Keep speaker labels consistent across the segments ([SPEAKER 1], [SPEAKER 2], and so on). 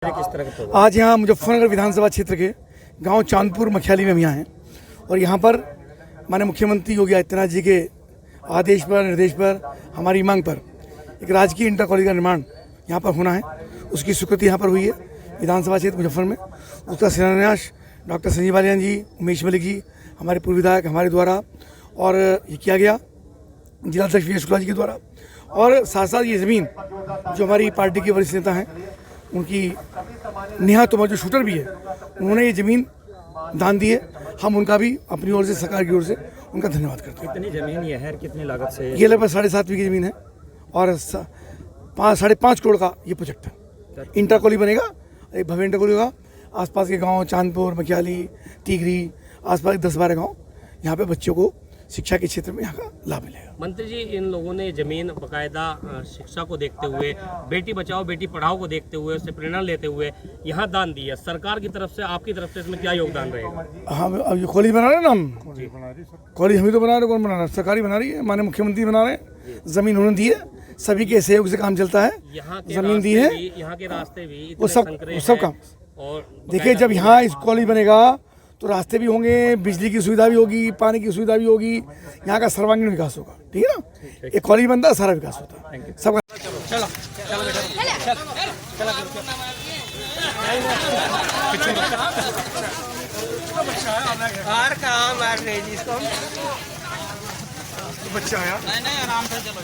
[SPEAKER 1] किस तरह के प्रोग्राम?
[SPEAKER 2] आज यहाँ मुजफ्फरनगर विधानसभा क्षेत्र के गांव चांदपुर मखियाली में हम यहाँ हैं और यहाँ पर माननीय मुख्यमंत्री योगी आदित्यनाथ जी के आदेश पर निर्देश पर हमारी मांग पर एक राजकीय इंटर कॉलेज का निर्माण यहाँ पर होना है। उसकी स्वीकृति यहाँ पर हुई है विधानसभा क्षेत्र मुजफ्फर में। उसका शिलान्यास डॉक्टर संजीव बालियान जी, उमेश मलिक जी, हमारे पूर्व विधायक हमारे द्वारा और ये किया गया जिला अध्यक्ष वी शुक्ला जी के द्वारा। और साथ साथ ये ज़मीन जो हमारी पार्टी के वरिष्ठ नेता हैं उनकी नेहा तोमर जो शूटर भी है, उन्होंने ये ज़मीन दान दी है। हम उनका भी अपनी ओर से सरकार की ओर से उनका धन्यवाद करते हैं।
[SPEAKER 1] कितनी जमीन ये है, कितनी लागत से?
[SPEAKER 2] ये लगभग 7.5 बीघे ज़मीन है और 5.5 करोड़ का ये प्रोजेक्ट है। इंटर कॉलेज बनेगा, एक भव्य इंटर कॉलेज होगा। आसपास के गांव चांदपुर, मखियाली, टीगरी, आसपास के 10-12 गाँव, यहाँ पे बच्चों को शिक्षा के क्षेत्र में यहाँ का लाभ मिलेगा।
[SPEAKER 1] मंत्री जी, इन लोगों ने जमीन बकायदा शिक्षा को देखते हुए, बेटी बचाओ बेटी पढ़ाओ को देखते हुए, उससे प्रेरणा लेते हुए यहाँ दान दी है। सरकार की तरफ से, आपकी तरफ से इसमें क्या योगदान रहेगा?
[SPEAKER 2] हाँ, अब ये कॉलेज बना रहे हैं ना हम, कॉलेज हम ही तो बना रहे हैं, कौन बना रहा है? सरकारी बना रही है, माननीय मुख्यमंत्री बना रहे हैं। ज़मीन उन्होंने दी है, सभी के सहयोग से काम चलता है। ज़मीन दी है,
[SPEAKER 1] यहाँ के रास्ते भी
[SPEAKER 2] वो सब काम।
[SPEAKER 1] और
[SPEAKER 2] देखिए, जब यहाँ इस कॉलेज बनेगा तो रास्ते भी होंगे, बिजली की सुविधा भी होगी, पानी की सुविधा भी होगी, यहाँ का सर्वांगीण विकास होगा। ठीक है ना? एक कॉलेज बनता है, सारा विकास होता है सबका। बच्चा आया नहीं, आराम से चलो।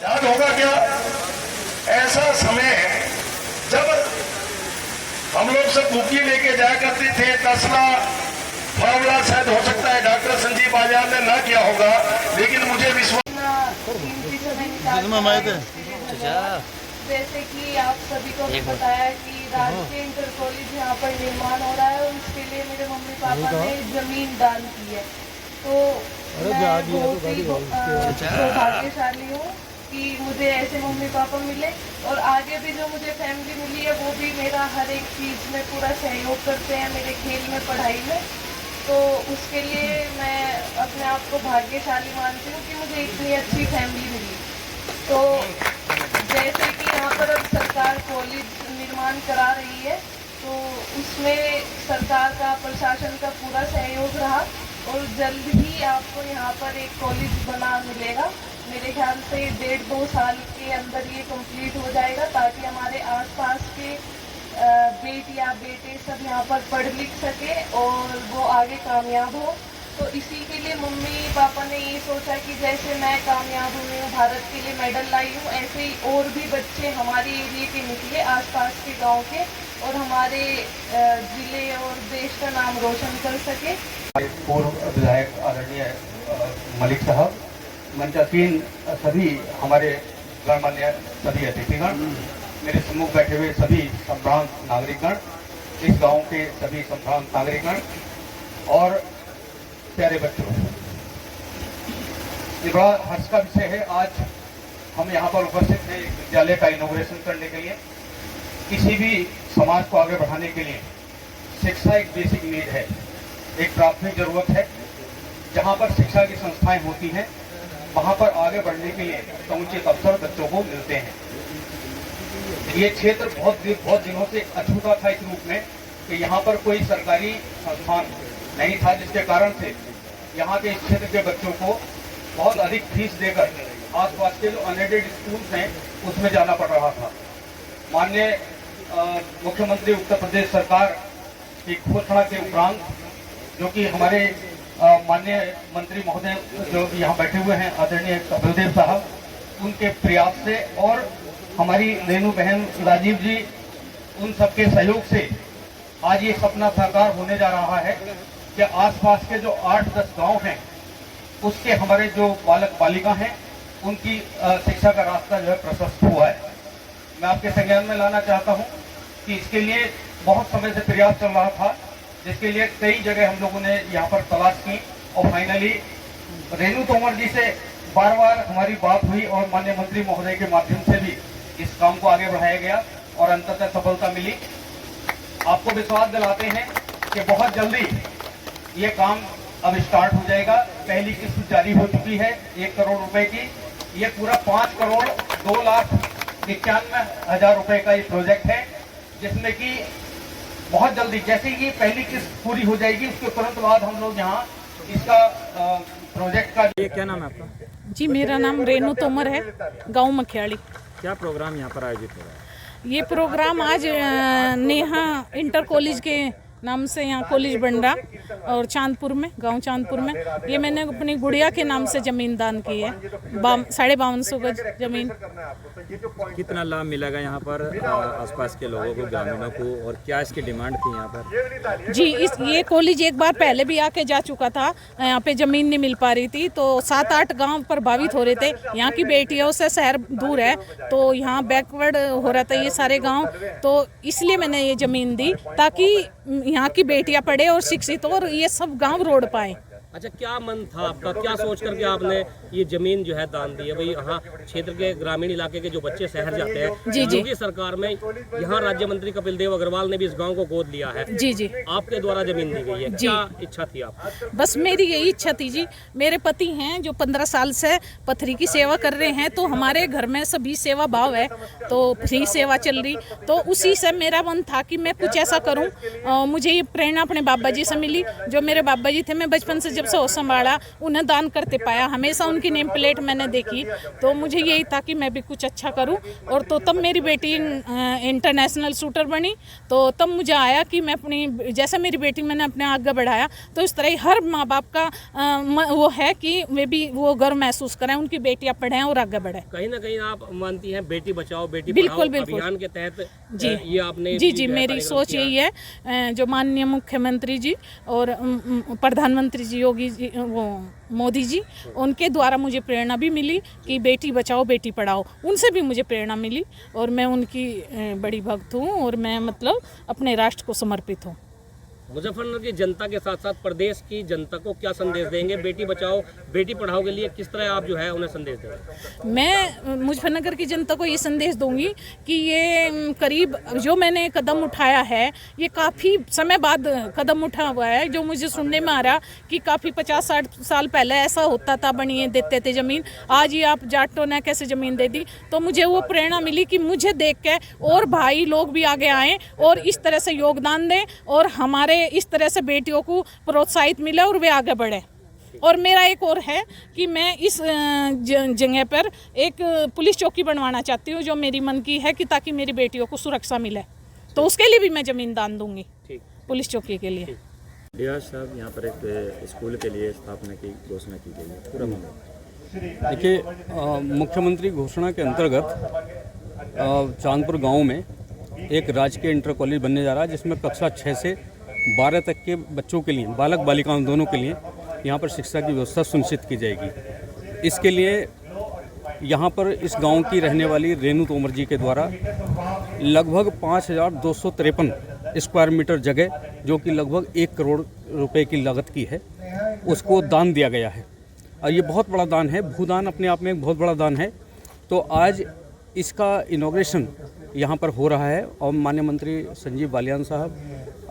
[SPEAKER 3] याद होगा क्या ऐसा समय जब हम लोग सब बुकी लेके जाया करते थे। तसला फावड़ा शायद हो सकता है डॉक्टर संजीव बालियान ने ना किया होगा, लेकिन मुझे विश्वास।
[SPEAKER 4] जैसे कि आप सभी को भी बताया कि राजकीय इंटर कॉलेज यहाँ पर निर्माण हो रहा है और उसके लिए मेरे मम्मी पापा ने जमीन दान की है। तो मैं बहुत ही सौभाग्यशाली हूँ कि मुझे ऐसे मम्मी पापा मिले और आगे भी जो मुझे फैमिली मिली है वो भी मेरा हर एक चीज़ में पूरा सहयोग करते हैं, मेरे खेल में, पढ़ाई में। तो उसके लिए मैं अपने आप को भाग्यशाली मानती हूँ कि मुझे इतनी अच्छी फैमिली मिली। तो जैसे कि यहाँ पर अब सरकार कॉलेज निर्माण करा रही है तो उसमें सरकार का, प्रशासन का पूरा सहयोग रहा और जल्द ही आपको यहाँ पर एक कॉलेज बना मिलेगा। मेरे ख्याल से 1.5-2 साल के अंदर ये कंप्लीट हो जाएगा ताकि हमारे आसपास के बेटियां बेटे सब यहाँ पर पढ़ लिख सके और वो आगे कामयाब हो। तो इसी के लिए मम्मी पापा ने ये सोचा कि जैसे मैं कामयाब हुई हूँ, भारत के लिए मेडल लाई हूँ, ऐसे ही और भी बच्चे हमारे एरिया के निकले, आसपास के गांव के, और हमारे जिले और देश का नाम रोशन कर सके।
[SPEAKER 5] पूर्व विधायक आदरणीय मलिक साहब, मंचासीन सभी हमारे गणमान्य सभी अतिथिगण, मेरे सम्मुख बैठे हुए सभी संभ्रांत नागरिकगण, इस गांव के सभी संभ्रांत नागरिकगण और प्यारे बच्चों, ये बड़ा हर्ष का विषय है। आज हम यहाँ पर उपस्थित हैं विद्यालय का इनॉग्रेशन करने के लिए। किसी भी समाज को आगे बढ़ाने के लिए शिक्षा एक बेसिक नीड है, एक प्राथमिक जरूरत है। जहाँ पर शिक्षा की संस्थाएं होती हैं वहाँ पर आगे बढ़ने के लिए समुचित अवसर बच्चों को मिलते हैं। ये क्षेत्र बहुत दिनों से अछूता था इस रूप में कि यहाँ पर कोई सरकारी संस्थान नहीं था, जिसके कारण से यहाँ के इस क्षेत्र के बच्चों को बहुत अधिक फीस देकर आसपास के जो अनएडेड स्कूल्स हैं उसमें जाना पड़ रहा था। माननीय मुख्यमंत्री उत्तर प्रदेश सरकार की घोषणा के उपरांत, जो कि हमारे माननीय मंत्री महोदय जो यहाँ बैठे हुए हैं आदरणीय कपिलदेव साहब, उनके प्रयास से और हमारी रेणु बहन राजीव जी, उन सबके सहयोग से आज ये सपना साकार होने जा रहा है कि आसपास के जो 8-10 गांव हैं उसके हमारे जो बालक बालिका हैं उनकी शिक्षा का रास्ता जो है प्रशस्त हुआ है। मैं आपके संज्ञान में लाना चाहता हूं कि इसके लिए बहुत समय से प्रयास चल रहा था, जिसके लिए कई जगह हम लोगों ने यहाँ पर तलाश की और फाइनली रेणु तोमर जी से बार-बार हमारी बात हुई और माननीय मंत्री महोदय के माध्यम से भी इस काम को आगे बढ़ाया गया और अंततः सफलता मिली। आपको विश्वास दिलाते हैं कि बहुत जल्दी ये काम अब स्टार्ट हो जाएगा। पहली किस्त जारी हो चुकी है 1 करोड़ रुपए की। ये पूरा 5,02,91,000 रुपए का ये प्रोजेक्ट है, जिसमें कि बहुत जल्दी जैसे ही पहली किस्त पूरी हो जाएगी उसके तुरंत बाद हम लोग यहाँ इसका प्रोजेक्ट का।
[SPEAKER 6] ये क्या नाम है आपका?
[SPEAKER 7] जी, मेरा नाम रेनू तोमर है, गांव मखियाली।
[SPEAKER 6] क्या प्रोग्राम यहाँ पर आयोजित हो रहा है?
[SPEAKER 7] ये प्रोग्राम आज नेहा इंटर कॉलेज के नाम से यहाँ कॉलेज बन रहा और चांदपुर में, गांव चांदपुर में ये मैंने अपनी गुड़िया के नाम से ज़मीन दान की है, 5250 गज ज़मीन।
[SPEAKER 6] कितना लाभ मिलेगा यहाँ पर आसपास के लोगों को, ग्रामीणों को, और क्या इसकी डिमांड थी यहाँ पर?
[SPEAKER 7] जी, ये कॉलेज एक बार पहले भी आके जा चुका था, यहाँ पे ज़मीन नहीं मिल पा रही थी, तो 7-8 गांव प्रभावित हो रहे थे। यहाँ की बेटियों से शहर दूर है तो यहाँ बैकवर्ड हो रहा था ये सारे गाँव, तो इसलिए मैंने ये ज़मीन दी ताकि यहाँ की बेटियां पढ़े और शिक्षित हो और ये सब गांव रोड पाए।
[SPEAKER 1] अच्छा, क्या मन था आपका, क्या सोच करके आपने ये जमीन जो है दान दी है? भाई यहाँ क्षेत्र के ग्रामीण इलाके के जो बच्चे शहर जाते हैं,
[SPEAKER 7] जी जी,
[SPEAKER 1] योगी सरकार में यहाँ राज्य मंत्री कपिल देव अग्रवाल ने भी इस गांव को गोद लिया है।
[SPEAKER 7] जी जी,
[SPEAKER 1] आपके द्वारा जमीन दी गई है, क्या इच्छा थी आपकी?
[SPEAKER 7] बस मेरी यही इच्छा थी जी। मेरे पति हैं जो 15 साल से पथरी की सेवा कर रहे हैं, तो हमारे घर में सभी सेवा भाव है, तो फ्री सेवा चल रही, तो उसी से मेरा मन था कि मैं कुछ ऐसा करूं। मुझे ये प्रेरणा अपने बाबा जी से मिली। जो मेरे बाबा जी थे, मैं बचपन से जब से होश संभाला उन्हें दान करते पाया, हमेशा उनकी नेम प्लेट मैंने देखी, तो मुझे यही था कि मैं भी कुछ अच्छा करूं। और तो तब मेरी बेटी इंटरनेशनल शूटर बनी, तो तब मुझे आया कि मैं अपनी, जैसे मेरी बेटी मैंने अपने आगे बढ़ाया, तो इस तरह ही हर माँ बाप का वो है कि वे भी वो गर्व महसूस करें, उनकी बेटियां पढ़ें और आगे बढ़ें।
[SPEAKER 1] कहीं ना कहीं आप मानती हैं बेटी बचाओ बेटी
[SPEAKER 7] बिल्कुल,
[SPEAKER 1] पढ़ाओ
[SPEAKER 7] बिल्कुल।
[SPEAKER 1] अभियान के तहत
[SPEAKER 7] जी
[SPEAKER 1] ये आपने
[SPEAKER 7] जी जी, मेरी सोच यही है। जो माननीय मुख्यमंत्री जी और प्रधानमंत्री जी योगी जी, वो मोदी जी, उनके द्वारा मुझे प्रेरणा भी मिली कि बेटी बचाओ बेटी पढ़ाओ, उनसे भी मुझे प्रेरणा मिली और मैं उनकी बड़ी भक्त हूँ और मैं मतलब अपने राष्ट्र को समर्पित हूँ।
[SPEAKER 1] मुजफ्फरनगर की जनता के साथ साथ प्रदेश की जनता को क्या संदेश देंगे? बेटी बचाओ बेटी पढ़ाओ के लिए किस तरह आप जो है उन्हें संदेश देंगे?
[SPEAKER 7] मैं मुजफ्फरनगर की जनता को ये संदेश दूंगी कि ये करीब जो मैंने कदम उठाया है, ये काफ़ी समय बाद कदम उठा हुआ है। जो मुझे सुनने में आ रहा कि काफ़ी 50-60 साल पहले ऐसा होता था, बनिए देते थे ज़मीन, आज ये आप जाटों ने कैसे ज़मीन दे दी। तो मुझे वो प्रेरणा मिली कि मुझे देख के और भाई लोग भी आगे आएँ और इस तरह से योगदान दें और हमारे इस तरह से बेटियों को प्रोत्साहित मिले और वे आगे बढ़े। और मेरा एक और है कि मैं इस जगह पर एक पुलिस चौकी बनवाना चाहती हूँ, जो मेरी मन की है, कि ताकि मेरी बेटियों को सुरक्षा मिले, तो उसके लिए भी मैं ज़मीन दान दूंगी पुलिस चौकी के लिए।
[SPEAKER 6] रियाज साहब, यहाँ पर एक स्कूल के लिए स्थापना की घोषणा की गई है, पूरा मामला
[SPEAKER 8] देखिए। मुख्यमंत्री घोषणा के अंतर्गत चांदपुर गांव में एक राजकीय इंटर कॉलेज बनने जा रहा है, जिसमें कक्षा 6 से 12 तक के बच्चों के लिए, बालक बालिकाओं दोनों के लिए यहाँ पर शिक्षा की व्यवस्था सुनिश्चित की जाएगी। इसके लिए यहाँ पर इस गांव की रहने वाली रेनू तोमर जी के द्वारा लगभग 5253 स्क्वायर मीटर जगह, जो कि लगभग 1 करोड़ रुपए की लागत की है, उसको दान दिया गया है। और ये बहुत बड़ा दान है, भूदान अपने आप में एक बहुत बड़ा दान है। तो आज इसका इनॉग्रेशन यहाँ पर हो रहा है और माननीय मंत्री संजीव बालियान साहब,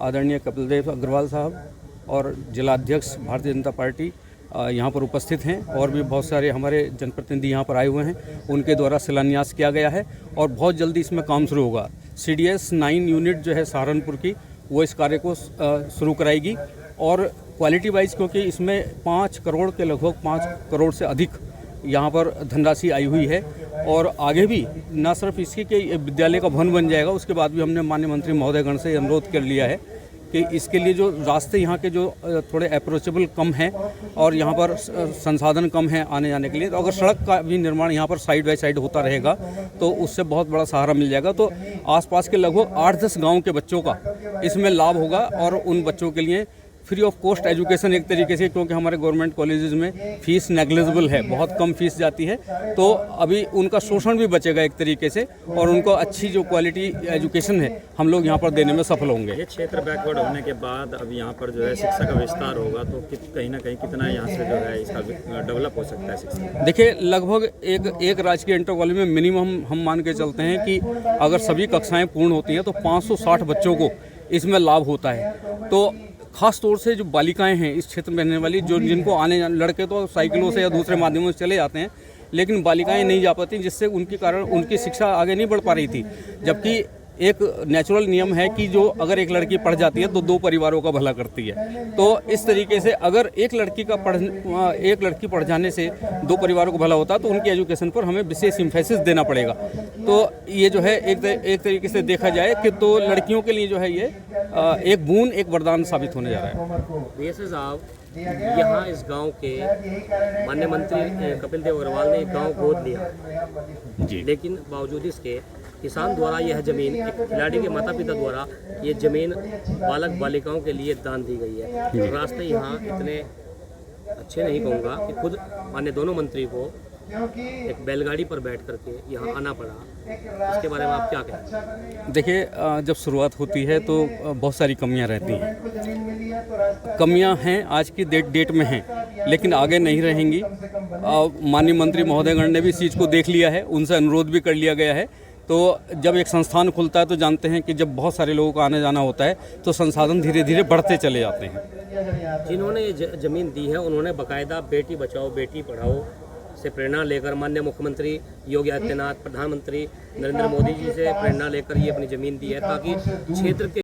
[SPEAKER 8] आदरणीय कपिल देव अग्रवाल साहब और जिलाध्यक्ष भारतीय जनता पार्टी यहाँ पर उपस्थित हैं, और भी बहुत सारे हमारे जनप्रतिनिधि यहाँ पर आए हुए हैं, उनके द्वारा शिलान्यास किया गया है और बहुत जल्दी इसमें काम शुरू होगा। CDS 9 यूनिट जो है सहारनपुर की, वो इस कार्य को शुरू कराएगी। और क्वालिटी वाइज, क्योंकि इसमें 5 करोड़ के लगभग 5 करोड़ से अधिक यहाँ पर धनराशि आई हुई है, और आगे भी न सिर्फ इसकी कि विद्यालय का भवन बन जाएगा, उसके बाद भी हमने माननीय मंत्री महोदयगण से अनुरोध कर लिया है कि इसके लिए जो रास्ते यहाँ के जो थोड़े अप्रोचेबल कम हैं और यहाँ पर संसाधन कम हैं आने जाने के लिए, तो अगर सड़क का भी निर्माण यहाँ पर साइड बाय साइड होता रहेगा तो उससे बहुत बड़ा सहारा मिल जाएगा। तो आसपास के लगभग 8-10 गाँव के बच्चों का इसमें लाभ होगा, और उन बच्चों के लिए फ्री ऑफ कॉस्ट एजुकेशन एक तरीके से, क्योंकि हमारे गवर्नमेंट कॉलेजेस में फीस नेग्लिजिबल है, बहुत कम फीस जाती है, तो अभी उनका शोषण भी बचेगा एक तरीके से, और उनको अच्छी जो क्वालिटी एजुकेशन है हम लोग यहाँ पर देने में सफल होंगे।
[SPEAKER 6] ये क्षेत्र बैकवर्ड होने के बाद अब यहाँ पर जो है शिक्षा का विस्तार होगा, तो कहीं ना कहीं कितना यहाँ से जो है इसका डेवलप हो सकता है शिक्षा?
[SPEAKER 8] देखिए, लगभग एक राजकीय इंटर कॉलेज में मिनिमम हम मान के चलते हैं कि अगर सभी कक्षाएँ पूर्ण होती हैं तो 560 बच्चों को इसमें लाभ होता है। तो खास तौर से जो बालिकाएं हैं इस क्षेत्र में रहने वाली, जो जिनको आने जाने, लड़के तो साइकिलों से या दूसरे माध्यमों से चले जाते हैं, लेकिन बालिकाएं नहीं जा पाती, जिससे उनके कारण उनकी शिक्षा आगे नहीं बढ़ पा रही थी। जबकि एक नेचुरल नियम है कि जो अगर एक लड़की पढ़ जाती है तो 2 परिवारों का भला करती है। तो इस तरीके से अगर एक लड़की पढ़ जाने से 2 परिवारों को भला होता है तो उनकी एजुकेशन पर हमें विशेष इम्फेसिस देना पड़ेगा। तो ये जो है एक तरीके से देखा जाए कि तो लड़कियों के लिए जो है ये एक बूंद एक वरदान साबित होने जा रहा है।
[SPEAKER 1] बीएसए साहब, यहाँ इस गांव के माननीय मंत्री कपिल देव अग्रवाल ने एक गांव गोद लिया
[SPEAKER 8] जी,
[SPEAKER 1] लेकिन बावजूद इसके किसान द्वारा यह जमीन, एक खिलाड़ी के माता पिता द्वारा ये जमीन बालक बालिकाओं के लिए दान दी गई है। रास्ते यहाँ इतने अच्छे नहीं कहूँगा कि खुद माननीय दोनों मंत्री को एक बैलगाड़ी पर बैठ करके यहाँ आना पड़ा। इसके बारे में आप क्या कहें?
[SPEAKER 8] देखिए, जब शुरुआत होती है तो बहुत सारी कमियां रहती हैं। कमियां हैं, आज की डेट में हैं, लेकिन आगे नहीं रहेंगी। माननीय मंत्री महोदयगण ने भी इस चीज़ को देख लिया है, उनसे अनुरोध भी कर लिया गया है। तो जब एक संस्थान खुलता है तो जानते हैं कि जब बहुत सारे लोगों को आने जाना होता है तो संसाधन धीरे धीरे बढ़ते चले जाते हैं।
[SPEAKER 1] जिन्होंने ये जमीन दी है उन्होंने बाकायदा बेटी बचाओ बेटी पढ़ाओ से प्रेरणा लेकर माननीय मुख्यमंत्री योगी आदित्यनाथ, प्रधानमंत्री नरेंद्र मोदी जी से प्रेरणा लेकर ये अपनी ज़मीन दी है ताकि क्षेत्र के